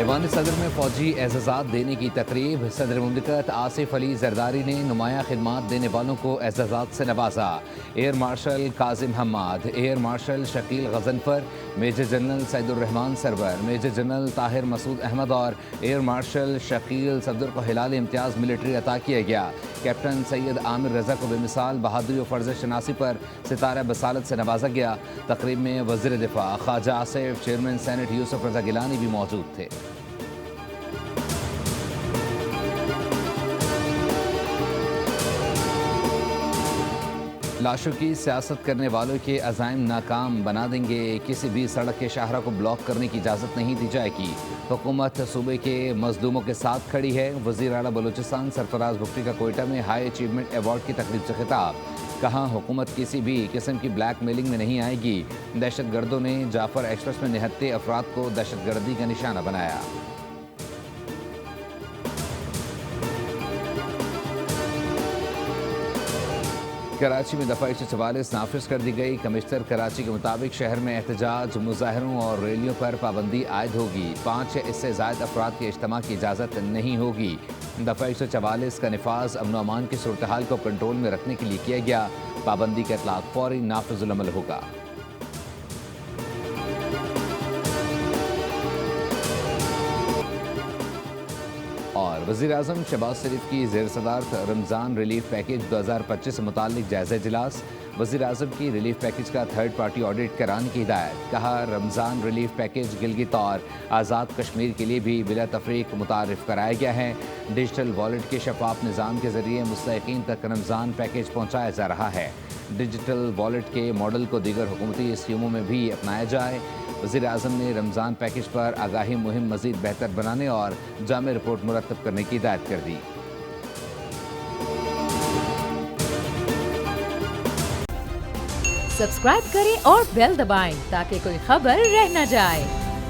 ایوان صدر میں فوجی اعزازات دینے کی تقریب۔ صدر مملکت آصف علی زرداری نے نمایاں خدمات دینے والوں کو اعزازات سے نوازا۔ Air marshal Kazim Hammad, air marshal Shakeel Ghazanfar, major general Saeed ur-Rahman Sarwar, major general Tahir Masood Ahmed اور ایئر مارشل شکیل صفدر کو ہلال امتیاز ملٹری عطا کیا گیا۔ کیپٹن سید عامر رضا کو بے مثال بہادری و فرض شناسی پر ستارہ بصالت سے نوازا گیا۔ تقریب میں وزیر دفاع خواجہ آصف، چیئرمین سینٹ یوسف رضا گیلانی بھی موجود تھے۔ لاشوں کی سیاست کرنے والوں کے عزائم ناکام بنا دیں گے، کسی بھی سڑک کے شاہراہ کو بلاک کرنے کی اجازت نہیں دی جائے گی۔ حکومت صوبے کے مظلوموں کے ساتھ کھڑی ہے۔ وزیر اعلیٰ بلوچستان سرفراز بگٹی کا کوئٹہ میں ہائی اچیومنٹ ایوارڈ کی تقریب سے خطاب۔ کہا حکومت کسی بھی قسم کی بلیک میلنگ میں نہیں آئے گی۔ دہشت گردوں نے جعفر ایکسپریس میں نہتے افراد کو دہشت گردی کا نشانہ بنایا۔ کراچی میں دفعہ 144 نافذ کر دی گئی۔ کمشنر کراچی کے مطابق شہر میں احتجاج، مظاہروں اور ریلیوں پر پابندی عائد ہوگی۔ 5 یا اس سے زائد افراد کے اجتماع کی اجازت نہیں ہوگی۔ دفعہ 144 کا نفاذ امن و امان کی صورتحال کو کنٹرول میں رکھنے کے لیے کیا گیا۔ پابندی کا اطلاق فوری نافذ العمل ہوگا۔ اور وزیراعظم شہباز شریف کی زیر صدارت رمضان ریلیف پیکیج 2025 سے متعلق جائزہ اجلاس۔ وزیراعظم کی ریلیف پیکیج کا تھرڈ پارٹی آڈٹ کرانے کی ہدایت۔ کہا رمضان ریلیف پیکیج گلگت اور آزاد کشمیر کے لیے بھی بلا تفریق متعارف کرایا گیا ہے۔ ڈیجیٹل والیٹ کے شفاف نظام کے ذریعے مستحقین تک رمضان پیکیج پہنچایا جا رہا ہے۔ ڈیجیٹل والیٹ کے ماڈل کو دیگر حکومتی اسکیموں میں بھی اپنایا جائے۔ وزیر اعظم نے رمضان پیکیج پر آگاہی مہم مزید بہتر بنانے اور جامع رپورٹ مرتب کرنے کی ہدایت کر دی۔ سبسکرائب کریں اور بیل دبائیں تاکہ کوئی خبر رہ نہ جائے۔